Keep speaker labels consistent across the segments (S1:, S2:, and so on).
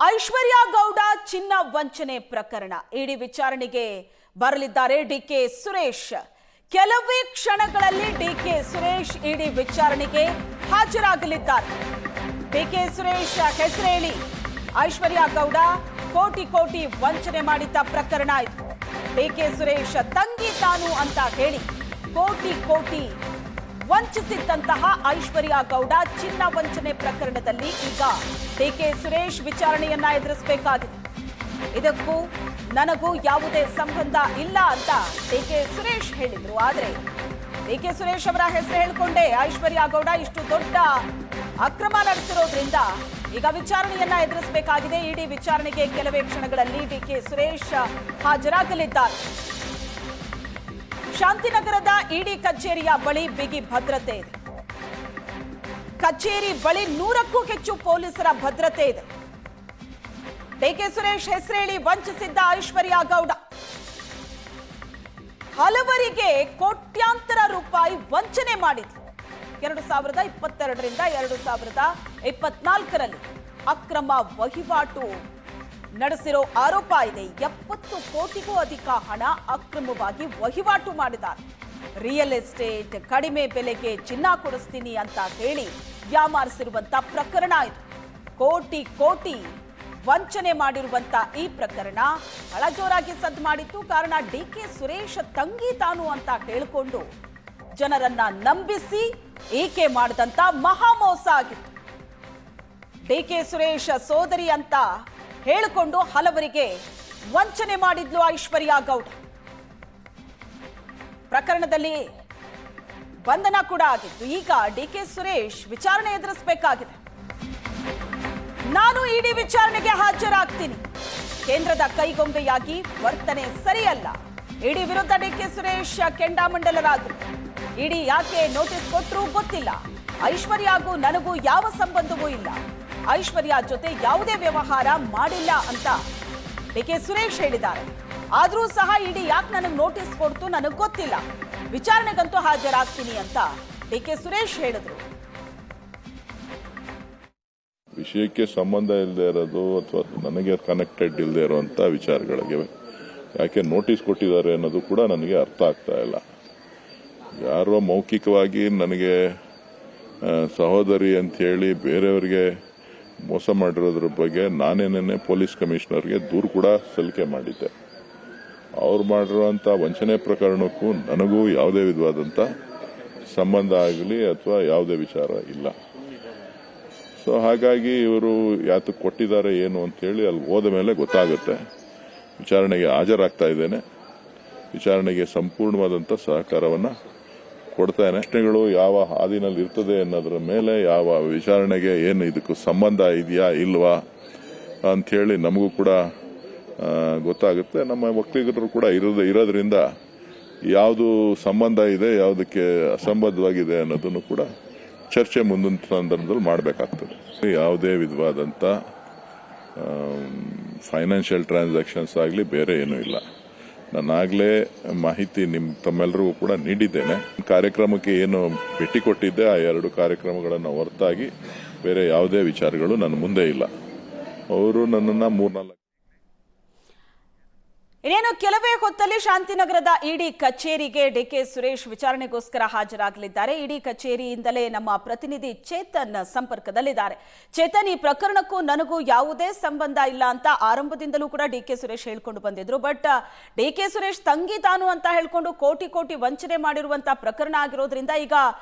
S1: ಐಶ್ವರ್ಯ ಗೌಡ ಚಿನ್ನ ವಂಚನೆ ಪ್ರಕರಣ ಇಡಿ ವಿಚಾರಣೆಗೆ ಬರಲಿದ್ದಾರೆ ಡಿಕೆ ಸುರೇಶ್. ಕೆಲವೇ ಕ್ಷಣಗಳಲ್ಲಿ ಡಿಕೆ ಸುರೇಶ್ ಇಡಿ ವಿಚಾರಣೆಗೆ ಹಾಜರಾಗಲಿದ್ದಾರೆ. ಡಿಕೆ ಸುರೇಶ್ ಹೆಸರೇಳಿ ಐಶ್ವರ್ಯ ಗೌಡ ಕೋಟಿ ಕೋಟಿ ವಂಚನೆ ಮಾಡಿದ್ದ ಪ್ರಕರಣ ಇದು. ಡಿಕೆ ಸುರೇಶ್ ತಂಗಿ ತಾನು ಅಂತ ಹೇಳಿ ಕೋಟಿ ಕೋಟಿ ವಂಚಿಸಿದ್ದಂತಹ ಐಶ್ವರ್ಯ ಗೌಡ ಚಿನ್ನ ವಂಚನೆ ಪ್ರಕರಣದಲ್ಲಿ ಈಗ ಡಿಕೆ ಸುರೇಶ್ ವಿಚಾರಣೆಯನ್ನ ಎದುರಿಸಬೇಕಾಗಿದೆ. ಇದಕ್ಕೂ ನನಗೂ ಯಾವುದೇ ಸಂಬಂಧ ಇಲ್ಲ ಅಂತ ಡಿಕೆ ಸುರೇಶ್ ಹೇಳಿದ್ರು. ಆದ್ರೆ ಡಿಕೆ ಸುರೇಶ್ ಅವರ ಹೆಸರು ಹೇಳಿಕೊಂಡೇ ಐಶ್ವರ್ಯ ಗೌಡ ಇಷ್ಟು ದೊಡ್ಡ ಅಕ್ರಮ ನಡೆಸಿರೋದ್ರಿಂದ ಈಗ ವಿಚಾರಣೆಯನ್ನ ಎದುರಿಸಬೇಕಾಗಿದೆ. ಇಡಿ ವಿಚಾರಣೆಗೆ ಕೆಲವೇ ಕ್ಷಣಗಳಲ್ಲಿ ಡಿಕೆ ಸುರೇಶ್ ಹಾಜರಾಗಲಿದ್ದಾರೆ. ಶಾಂತಿನಗರದ ಇಡಿ ಕಚೇರಿಯ ಬಳಿ ಬಿಗಿ ಭದ್ರತೆ ಇದೆ. ಕಚೇರಿ ಬಳಿ 100ಕ್ಕೂ ಹೆಚ್ಚು ಪೊಲೀಸರ ಭದ್ರತೆ ಇದೆ. ಡಿಕೆ ಸುರೇಶ್ ಹೆಸರೇಳಿ ವಂಚಿಸಿದ್ದ ಐಶ್ವರ್ಯ ಗೌಡ ಹಲವರಿಗೆ ಕೋಟ್ಯಾಂತರ ರೂಪಾಯಿ ವಂಚನೆ ಮಾಡಿದ್ರು. 2022ರಿಂದ 2024ರಲ್ಲಿ ಅಕ್ರಮ ವಹಿವಾಟು ನಡೆಸಿರೋ ಆರೋಪ ಇದೆ. 70 ಕೋಟಿಗೂ ಅಧಿಕ ಹಣ ಅಕ್ರಮವಾಗಿ ವಹಿವಾಟು ಮಾಡಿದ್ದಾರೆ. ರಿಯಲ್ ಎಸ್ಟೇಟ್ ಕಡಿಮೆ ಬೆಲೆಗೆ ಚಿನ್ನ ಕೊಡಿಸ್ತೀನಿ ಅಂತ ಹೇಳಿ ಯಾಮಾರಿಸಿರುವಂತ ಪ್ರಕರಣ ಇದು. ಕೋಟಿ ಕೋಟಿ ವಂಚನೆ ಮಾಡಿರುವಂತ ಈ ಪ್ರಕರಣ ಬಹಳ ಜೋರಾಗಿ ಸದ್ದು ಮಾಡಿತ್ತು. ಕಾರಣ ಡಿಕೆ ಸುರೇಶ್ ತಂಗಿ ತಾನು ಅಂತ ಹೇಳಿಕೊಂಡು ಜನರನ್ನ ನಂಬಿಸಿ ಈಕೆ ಮಾಡಿದಂತ ಮಹಾಮೋಸ ಆಗಿತ್ತು. ಡಿಕೆ ಸುರೇಶ್ ಸೋದರಿ ಅಂತ ಹೇಳಿಕೊಂಡು ಹಲವರಿಗೆ ವಂಚನೆ ಮಾಡಿದ್ಲು ಐಶ್ವರ್ಯ ಗೌಡ. ಪ್ರಕರಣದಲ್ಲಿ ಬಂಧನ ಕೂಡ ಆಗಿತ್ತು. ಈಗ ಡಿಕೆ ಸುರೇಶ್ ವಿಚಾರಣೆ ಎದುರಿಸಬೇಕಾಗಿದೆ. ನಾನು ಇಡಿ ವಿಚಾರಣೆಗೆ ಹಾಜರಾಗ್ತೀನಿ. ಕೇಂದ್ರದ ಕೈಗೊಂಬೆಯಾಗಿ ವರ್ತನೆ ಸರಿಯಲ್ಲ. ಇಡಿ ವಿರುದ್ಧ ಡಿಕೆ ಸುರೇಶ್ ಕೆಂಡಾಮಂಡಲರಾದ್ರು. ಇಡಿ ಯಾಕೆ ನೋಟಿಸ್ ಕೊಟ್ಟರು ಗೊತ್ತಿಲ್ಲ. ಐಶ್ವರ್ಯಗೂ ನನಗೂ ಯಾವ ಸಂಬಂಧವೂ ಇಲ್ಲ. ಐಶ್ವರ್ಯ ಜೊತೆ ಯಾವುದೇ ವ್ಯವಹಾರ ಮಾಡಿಲ್ಲ ಅಂತ ಡಿಕೆ ಸುರೇಶ್ ಹೇಳಿದ್ದಾರೆ. ಆದ್ರೂ ಸಹ ಇಡಿ ಯಾಕೆ ನನಗೆ ನೋಟಿಸ್ ಕೊಡ್ತು ನನಗೆ ಗೊತ್ತಿಲ್ಲ. ವಿಚಾರಣೆಗಂತೂ ಹಾಜರಾಗ್ತೀನಿ ಅಂತ ಡಿಕೆ ಸುರೇಶ್ ಹೇಳಿದ್ರು.
S2: ವಿಷಯಕ್ಕೆ ಸಂಬಂಧ ಇಲ್ಲದೆ ಇರೋದು ಅಥವಾ ನನಗೆ ಕನೆಕ್ಟೆಡ್ ಇಲ್ಲದೆ ಇರುವಂತ ವಿಚಾರಗಳಿಗೆ ಯಾಕೆ ನೋಟಿಸ್ ಕೊಟ್ಟಿದ್ದಾರೆ ಅನ್ನೋದು ಕೂಡ ನನಗೆ ಅರ್ಥ ಆಗ್ತಾ ಇಲ್ಲ. ಯಾರೋ ಮೌಖಿಕವಾಗಿ ನನಗೆ ಸಹೋದರಿ ಅಂತ ಹೇಳಿ ಬೇರೆಯವರಿಗೆ ಮೋಸ ಮಾಡಿರೋದ್ರ ಬಗ್ಗೆ ನಾನೇನೇ ಪೊಲೀಸ್ ಕಮಿಷನರ್ಗೆ ದೂರು ಕೂಡ ಸಲ್ಲಿಕೆ ಮಾಡಿದ್ದೆ. ಅವ್ರು ಮಾಡಿರುವಂತ ವಂಚನೆ ಪ್ರಕರಣಕ್ಕೂ ನನಗೂ ಯಾವುದೇ ವಿಧವಾದಂತ ಸಂಬಂಧ ಆಗಲಿ ಅಥವಾ ಯಾವುದೇ ವಿಚಾರ ಇಲ್ಲ. ಸೊ ಹಾಗಾಗಿ ಇವರು ಯಾತಕ್ಕೆ ಕೊಟ್ಟಿದ್ದಾರೆ ಏನು ಅಂತ ಹೇಳಿ ಅಲ್ಲಿ ಹೋದ ಮೇಲೆ ಗೊತ್ತಾಗುತ್ತೆ. ವಿಚಾರಣೆಗೆ ಹಾಜರಾಗ್ತಾ ಇದ್ದೇನೆ. ವಿಚಾರಣೆಗೆ ಸಂಪೂರ್ಣವಾದಂಥ ಸಹಕಾರವನ್ನು ಕೊಡ್ತೇನೆ. ಪ್ರಶ್ನೆಗಳು ಯಾವ ಹಾದಿನಲ್ಲಿ ಇರ್ತದೆ ಅನ್ನೋದ್ರ ಮೇಲೆ ಯಾವ ವಿಚಾರಣೆಗೆ ಏನು ಇದಕ್ಕೂ ಸಂಬಂಧ ಇದೆಯಾ ಇಲ್ವಾ ಅಂಥೇಳಿ ನಮಗೂ ಕೂಡ ಗೊತ್ತಾಗುತ್ತೆ. ನಮ್ಮ ಒಕ್ಕಲಿಗರು ಕೂಡ ಇರೋದ್ರಿಂದ ಯಾವುದು ಸಂಬಂಧ ಇದೆ ಯಾವುದಕ್ಕೆ ಅಸಂಬದ್ಧವಾಗಿದೆ ಅನ್ನೋದನ್ನು ಕೂಡ ಚರ್ಚೆ ಮುಂದಿನ ಸಂದರ್ಭದಲ್ಲಿ ಮಾಡಬೇಕಾಗ್ತದೆ. ಯಾವುದೇ ವಿಧವಾದಂಥ ಫೈನಾನ್ಷಿಯಲ್ ಟ್ರಾನ್ಸಾಕ್ಷನ್ಸ್ ಆಗಲಿ ಬೇರೆ ಏನೂ ಇಲ್ಲ. ನಾನಾಗಲೇ ಮಾಹಿತಿ ತಮ್ಮೆಲ್ಲರಿಗೂ ಕೂಡ ನೀಡಿದ್ದೇನೆ. ಕಾರ್ಯಕ್ರಮಕ್ಕೆ ಏನು ಭೇಟಿ ಕೊಟ್ಟಿದ್ದೆ ಆ 2 ಕಾರ್ಯಕ್ರಮಗಳನ್ನು ಹೊರತಾಗಿ ಬೇರೆ ಯಾವುದೇ ವಿಚಾರಗಳು ನನ್ನ ಮುಂದೆ ಇಲ್ಲ. ಅವರು ನನ್ನನ್ನು 3-4
S1: ಇನ್ನೇನು ಕೆಲವೇ ಹೊತ್ತಲ್ಲಿ ಶಾಂತಿನಗರದ ಇಡಿ ಕಚೇರಿಗೆ ಡಿಕೆ ಸುರೇಶ್ ವಿಚಾರಣೆಗೋಸ್ಕರ ಹಾಜರಾಗಲಿದ್ದಾರೆ. ಇಡಿ ಕಚೇರಿಯಿಂದಲೇ ನಮ್ಮ ಪ್ರತಿನಿಧಿ ಚೇತನ್ ಸಂಪರ್ಕದಲ್ಲಿದ್ದಾರೆ. ಚೇತನ್, ಈ ಪ್ರಕರಣಕ್ಕೂ ನನಗೂ ಯಾವುದೇ ಸಂಬಂಧ ಇಲ್ಲ ಅಂತ ಆರಂಭದಿಂದಲೂ ಕೂಡ ಡಿಕೆ ಸುರೇಶ್ ಹೇಳ್ಕೊಂಡು ಬಂದಿದ್ರು. ಬಟ್ ಡಿಕೆ ಸುರೇಶ್ ತಂಗಿ ತಾನು ಅಂತ ಹೇಳ್ಕೊಂಡು ಕೋಟಿ ಕೋಟಿ ವಂಚನೆ ಮಾಡಿರುವಂತಹ ಪ್ರಕರಣ ಆಗಿರೋದ್ರಿಂದ ಈಗ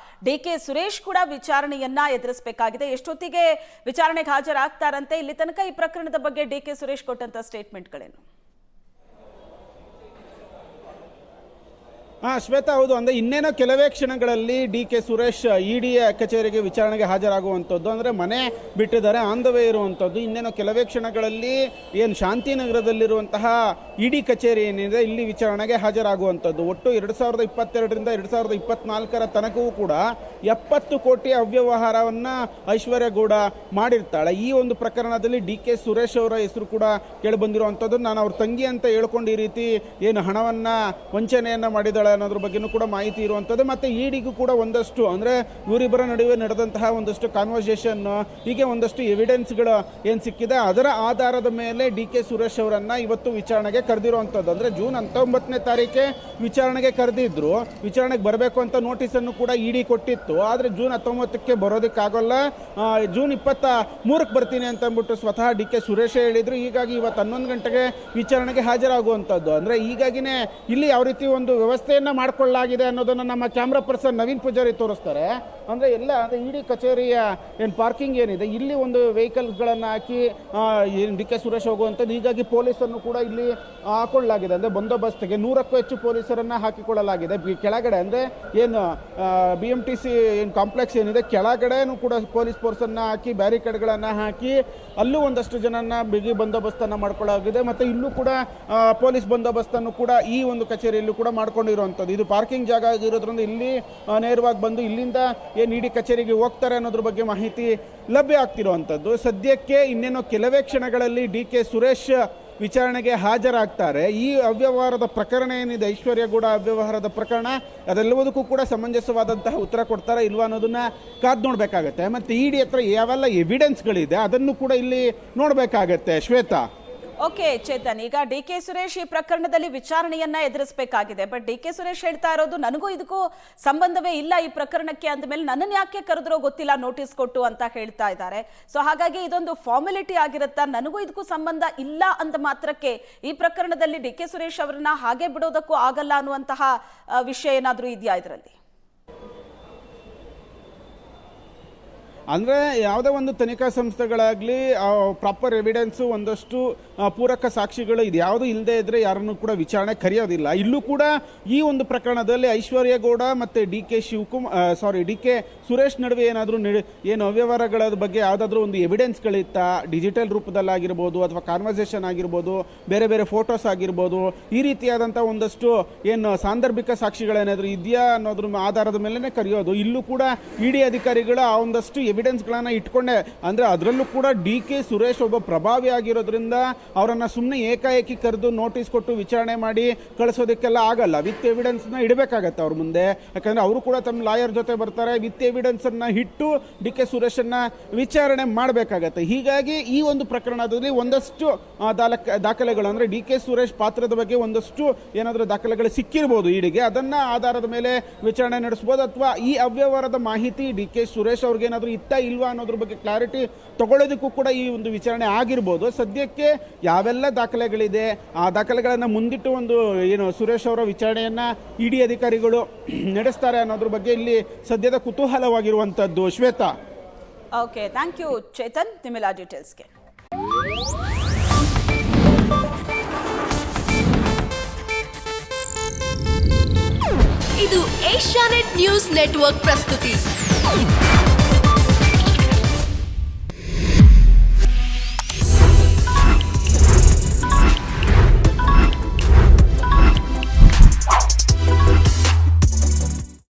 S1: ಡಿಕೆ ಸುರೇಶ್ ಕೂಡ ವಿಚಾರಣೆಯನ್ನ ಎದುರಿಸಬೇಕಾಗಿದೆ. ಎಷ್ಟೊತ್ತಿಗೆ ವಿಚಾರಣೆಗೆ ಹಾಜರಾಗ್ತಾರಂತೆ? ಇಲ್ಲಿ ತನಕ ಈ ಪ್ರಕರಣದ ಬಗ್ಗೆ ಡಿಕೆ ಸುರೇಶ್ ಕೊಟ್ಟಂತ ಸ್ಟೇಟ್ಮೆಂಟ್ಗಳೇನು?
S3: ಶ್ವೇತಾ, ಹೌದು. ಅಂದರೆ ಇನ್ನೇನೋ ಕೆಲವೇ ಕ್ಷಣಗಳಲ್ಲಿ ಡಿಕೆ ಸುರೇಶ್ ಇಡಿ ಕಚೇರಿಗೆ ವಿಚಾರಣೆಗೆ ಹಾಜರಾಗುವಂಥದ್ದು. ಅಂದರೆ ಮನೆ ಬಿಟ್ಟಿದ್ದಾರೆ, ಆನ್ ದ ವೇ ಇರುವಂಥದ್ದು. ಇನ್ನೇನೋ ಕೆಲವೇ ಕ್ಷಣಗಳಲ್ಲಿ ಏನು ಶಾಂತಿನಗರದಲ್ಲಿರುವಂತಹ ಇಡಿ ಕಚೇರಿ ಏನಿದೆ ಇಲ್ಲಿ ವಿಚಾರಣೆಗೆ ಹಾಜರಾಗುವಂಥದ್ದು. ಒಟ್ಟು 2022ರಿಂದ 2024 ತನಕವೂ ಕೂಡ 70 ಕೋಟಿ ಅವ್ಯವಹಾರವನ್ನು ಐಶ್ವರ್ಯ ಗೌಡ ಮಾಡಿರ್ತಾಳೆ. ಈ ಒಂದು ಪ್ರಕರಣದಲ್ಲಿ ಡಿಕೆ ಸುರೇಶ್ ಅವರ ಹೆಸರು ಕೂಡ ಕೇಳಿಬಂದಿರುವಂಥದ್ದು. ನಾನು ಅವ್ರ ತಂಗಿ ಅಂತ ಹೇಳ್ಕೊಂಡು ಈ ರೀತಿ ಏನು ಹಣವನ್ನು ವಂಚನೆಯನ್ನು ಮಾಡಿದ್ದಾಳೆ ಅನ್ನೋದ್ರ ಬಗ್ಗೆನೂ ಕೂಡ ಮಾಹಿತಿ ಇರುವಂಥದ್ದು. ಮತ್ತು ಇಡಿಗೂ ಕೂಡ ಒಂದಷ್ಟು ಅಂದರೆ ಇವರಿಬ್ಬರ ನಡುವೆ ನಡೆದಂತಹ ಒಂದಷ್ಟು ಕಾನ್ವರ್ಸೇಷನ್, ಹೀಗೆ ಒಂದಷ್ಟು ಎವಿಡೆನ್ಸ್ಗಳು ಏನು ಸಿಕ್ಕಿದೆ ಅದರ ಆಧಾರದ ಮೇಲೆ ಡಿ ಕೆ ಸುರೇಶ್ ಅವರನ್ನು ಇವತ್ತು ವಿಚಾರಣೆಗೆ ಕರೆದಿರುವಂಥದ್ದು. ಅಂದರೆ ಜೂನ್ 19ನೇ ತಾರೀಕೆ ವಿಚಾರಣೆಗೆ ಕರೆದಿದ್ರು, ವಿಚಾರಣೆಗೆ ಬರಬೇಕು ಅಂತ ನೋಟಿಸನ್ನು ಕೂಡ ಇಡಿ ಕೊಟ್ಟಿತ್ತು. ಆದರೆ ಜೂನ್ 19ಕ್ಕೆ ಬರೋದಕ್ಕಾಗಲ್ಲ, ಜೂನ್ 23ಕ್ಕೆ ಬರ್ತೀನಿ ಅಂತ ಅಂದ್ಬಿಟ್ಟು ಸ್ವತಃ ಡಿ ಕೆ ಸುರೇಶ್ ಹೇಳಿದ್ರು. ಹೀಗಾಗಿ ಇವತ್ತು 11 ಗಂಟೆಗೆ ವಿಚಾರಣೆಗೆ ಹಾಜರಾಗುವಂಥದ್ದು. ಅಂದರೆ ಹೀಗಾಗಿನೇ ಇಲ್ಲಿ ಯಾವ ರೀತಿ ಒಂದು ವ್ಯವಸ್ಥೆಯನ್ನು ಮಾಡಿಕೊಳ್ಳಲಾಗಿದೆ ಅನ್ನೋದನ್ನು ನಮ್ಮ ಕ್ಯಾಮ್ರಾ ಪರ್ಸನ್ ನವೀನ್ ಪೂಜಾರಿ ತೋರಿಸ್ತಾರೆ. ಅಂದರೆ ಎಲ್ಲ ಅಂದರೆ ಇಡಿ ಕಚೇರಿಯ ಏನು ಪಾರ್ಕಿಂಗ್ ಏನಿದೆ ಇಲ್ಲಿ ಒಂದು ವೆಹಿಕಲ್ಸ್ಗಳನ್ನು ಹಾಕಿ ಡಿ ಕೆ ಸುರೇಶ್ ಹೋಗುವಂಥದ್ದು. ಹೀಗಾಗಿ ಪೊಲೀಸನ್ನು ಕೂಡ ಇಲ್ಲಿ ಹಾಕೊಳ್ಳಲಾಗಿದೆ. ಅಂದರೆ ಬಂದೋಬಸ್ತಿಗೆ 100ಕ್ಕೂ ಹೆಚ್ಚು ಪೊಲೀಸರನ್ನು ಹಾಕಿಕೊಳ್ಳಲಾಗಿದೆ. ಕೆಳಗಡೆ ಅಂದರೆ ಏನು BMTC ಏನು ಕಾಂಪ್ಲೆಕ್ಸ್ ಏನಿದೆ ಕೆಳಗಡೆನೂ ಕೂಡ ಪೊಲೀಸ್ ಫೋರ್ಸನ್ನು ಹಾಕಿ ಬ್ಯಾರಿಕೇಡ್ಗಳನ್ನು ಹಾಕಿ ಅಲ್ಲೂ ಒಂದಷ್ಟು ಜನನ ಬಿಗಿ ಬಂದೋಬಸ್ತನ್ನು ಮಾಡ್ಕೊಳ್ಳಲಾಗಿದೆ. ಮತ್ತು ಇಲ್ಲೂ ಕೂಡ ಪೊಲೀಸ್ ಬಂದೋಬಸ್ತನ್ನು ಕೂಡ ಈ ಒಂದು ಕಚೇರಿಯಲ್ಲೂ ಕೂಡ ಮಾಡ್ಕೊಂಡಿರುವಂಥದ್ದು. ಇದು ಪಾರ್ಕಿಂಗ್ ಜಾಗ ಆಗಿರೋದ್ರಿಂದ ಇಲ್ಲಿ ನೇರವಾಗಿ ಬಂದು ಇಲ್ಲಿಂದ ಏನು ಇಡಿ ಕಚೇರಿಗೆ ಹೋಗ್ತಾರೆ ಅನ್ನೋದ್ರ ಬಗ್ಗೆ ಮಾಹಿತಿ ಲಭ್ಯ ಆಗ್ತಿರುವಂಥದ್ದು. ಸದ್ಯಕ್ಕೆ ಇನ್ನೇನೋ ಕೆಲವೇ ಕ್ಷಣಗಳಲ್ಲಿ ಡಿ ಕೆ ಸುರೇಶ್ ವಿಚಾರಣೆಗೆ ಹಾಜರಾಗ್ತಾರೆ. ಈ ಅವ್ಯವಹಾರದ ಪ್ರಕರಣ ಏನಿದೆ, ಐಶ್ವರ್ಯ ಗೌಡ ಅವ್ಯವಹಾರದ ಪ್ರಕರಣ, ಅದೆಲ್ಲದಕ್ಕೂ ಕೂಡ ಸಮಂಜಸವಾದಂತಹ ಉತ್ತರ ಕೊಡ್ತಾರೆ ಇಲ್ವಾ ಅನ್ನೋದನ್ನ ಕಾದು ನೋಡಬೇಕಾಗತ್ತೆ. ಮತ್ತು ಇಡಿ ಹತ್ರ ಯಾವೆಲ್ಲ ಎವಿಡೆನ್ಸ್ಗಳಿದೆ ಅದನ್ನು ಕೂಡ ಇಲ್ಲಿ ನೋಡಬೇಕಾಗತ್ತೆ. ಶ್ವೇತಾ.
S1: ಓಕೆ ಚೇತನ್, ಈಗ ಡಿ ಕೆ ಸುರೇಶ್ ಈ ಪ್ರಕರಣದಲ್ಲಿ ವಿಚಾರಣೆಯನ್ನ ಎದುರಿಸಬೇಕಾಗಿದೆ. ಬಟ್ ಡಿ ಕೆ ಸುರೇಶ್ ಹೇಳ್ತಾ ಇರೋದು ನನಗೂ ಇದಕ್ಕೂ ಸಂಬಂಧವೇ ಇಲ್ಲ ಈ ಪ್ರಕರಣಕ್ಕೆ ಅಂದಮೇಲೆ ನನ್ನನ್ನು ಯಾಕೆ ಕರೆದ್ರೋ ಗೊತ್ತಿಲ್ಲ ನೋಟಿಸ್ ಕೊಟ್ಟು ಅಂತ ಹೇಳ್ತಾ ಇದ್ದಾರೆ. ಸೊ ಹಾಗಾಗಿ ಇದೊಂದು ಫಾರ್ಮಾಲಿಟಿ ಆಗಿರುತ್ತಾ, ನನಗೂ ಇದಕ್ಕೂ ಸಂಬಂಧ ಇಲ್ಲ ಅಂದ ಮಾತ್ರಕ್ಕೆ ಈ ಪ್ರಕರಣದಲ್ಲಿ ಡಿ ಕೆ ಸುರೇಶ್ ಅವರನ್ನ ಹಾಗೆ ಬಿಡೋದಕ್ಕೂ ಆಗಲ್ಲ ಅನ್ನುವಂತಹ ವಿಷಯ ಏನಾದರೂ ಇದೆಯಾ ಇದರಲ್ಲಿ?
S3: ಅಂದರೆ ಯಾವುದೇ ಒಂದು ತನಿಖಾ ಸಂಸ್ಥೆಗಳಾಗಲಿ ಪ್ರಾಪರ್ ಎವಿಡೆನ್ಸು ಒಂದಷ್ಟು ಪೂರಕ ಸಾಕ್ಷಿಗಳು ಇದು ಯಾವುದು ಇಲ್ಲದೆ ಇದ್ದರೆ ಯಾರನ್ನು ಕೂಡ ವಿಚಾರಣೆ ಕರೆಯೋದಿಲ್ಲ. ಇಲ್ಲೂ ಕೂಡ ಈ ಒಂದು ಪ್ರಕರಣದಲ್ಲಿ ಐಶ್ವರ್ಯ ಗೌಡ ಮತ್ತು ಡಿ ಕೆ ಸುರೇಶ್ ನಡುವೆ ಏನಾದರೂ ಏನು ಅವ್ಯವಹಾರಗಳ ಬಗ್ಗೆ ಯಾವುದಾದ್ರೂ ಒಂದು ಎವಿಡೆನ್ಸ್ಗಳಿತ್ತಾ, ಡಿಜಿಟಲ್ ರೂಪದಲ್ಲಾಗಿರ್ಬೋದು ಅಥವಾ ಕಾನ್ವರ್ಸೇಷನ್ ಆಗಿರ್ಬೋದು, ಬೇರೆ ಬೇರೆ ಫೋಟೋಸ್ ಆಗಿರ್ಬೋದು, ಈ ರೀತಿಯಾದಂಥ ಒಂದಷ್ಟು ಏನು ಸಾಂದರ್ಭಿಕ ಸಾಕ್ಷಿಗಳೇನಾದರೂ ಇದೆಯಾ ಅನ್ನೋದ್ರ ಆಧಾರದ ಮೇಲೇ ಕರೆಯೋದು. ಇಲ್ಲೂ ಕೂಡ ಇಡಿ ಅಧಿಕಾರಿಗಳು ಆ ಒಂದಷ್ಟು ಎವಿಡೆನ್ಸ್ಗಳನ್ನು ಇಟ್ಕೊಂಡೆ. ಅಂದರೆ ಅದರಲ್ಲೂ ಕೂಡ ಡಿ ಕೆ ಸುರೇಶ್ ಒಬ್ಬ ಪ್ರಭಾವಿ ಆಗಿರೋದ್ರಿಂದ ಅವರನ್ನು ಸುಮ್ಮನೆ ಏಕಾಏಕಿ ಕರೆದು ನೋಟಿಸ್ ಕೊಟ್ಟು ವಿಚಾರಣೆ ಮಾಡಿ ಕಳಿಸೋದಕ್ಕೆಲ್ಲ ಆಗಲ್ಲ. ವಿತ್ ಎವಿಡೆನ್ಸ್ನ ಇಡಬೇಕಾಗತ್ತೆ ಅವ್ರ ಮುಂದೆ. ಯಾಕಂದರೆ ಅವರು ಕೂಡ ತಮ್ಮ ಲಾಯರ್ ಜೊತೆ ಬರ್ತಾರೆ. ವಿತ್ ಎವಿಡೆನ್ಸನ್ನು ಇಟ್ಟು ಡಿ ಕೆ ಸುರೇಶನ್ನು ವಿಚಾರಣೆ ಮಾಡಬೇಕಾಗತ್ತೆ. ಹೀಗಾಗಿ ಈ ಒಂದು ಪ್ರಕರಣದಲ್ಲಿ ಒಂದಷ್ಟು ದಾಖಲೆಗಳು ಅಂದರೆ ಡಿ ಕೆ ಸುರೇಶ್ ಪಾತ್ರದ ಬಗ್ಗೆ ಒಂದಷ್ಟು ಏನಾದರೂ ದಾಖಲೆಗಳು ಸಿಕ್ಕಿರ್ಬೋದು ಇಡಿಗೆ. ಅದನ್ನು ಆಧಾರದ ಮೇಲೆ ವಿಚಾರಣೆ ನಡೆಸ್ಬೋದು. ಅಥವಾ ಈ ಅವ್ಯವಹಾರದ ಮಾಹಿತಿ ಡಿ ಕೆ ಸುರೇಶ್ ಅವ್ರಿಗೇನಾದರೂ ಇತ್ತ ಇಲ್ವಾ ಅನ್ನೋದ್ರ ಬಗ್ಗೆ ಕ್ಲಾರಿಟಿ ತಗೊಳ್ಳೋದಕ್ಕೂ ಕೂಡ ಈ ಒಂದು ವಿಚಾರಣೆ ಆಗಿರ್ಬೋದು. ಸದ್ಯಕ್ಕೆ ಯಾವೆಲ್ಲ ದಾಖಲೆಗಳಿದೆ ಆ ದಾಖಲೆಗಳನ್ನು ಮುಂದಿಟ್ಟು ಒಂದು ಏನು ಸುರೇಶ್ ಅವರ ವಿಚಾರಣೆಯನ್ನ ಇಡಿ ಅಧಿಕಾರಿಗಳು ನಡೆಸ್ತಾರೆ ಅನ್ನೋದ್ರ ಬಗ್ಗೆ ಇಲ್ಲಿ ಸದ್ಯದ ಕುತೂಹಲವಾಗಿರುವಂತದ್ದು. Shweta.
S1: Okay, thank you Chetan ನಿಮ್ಮೆಲ್ಲ ಡೀಟೇಲ್ಸ್ಗೆ.
S4: ಇದು ಏಷ್ಯಾನೆಟ್ ನ್ಯೂಸ್ ನೆಟ್ವರ್ಕ್ ಪ್ರಸ್ತುತಿ.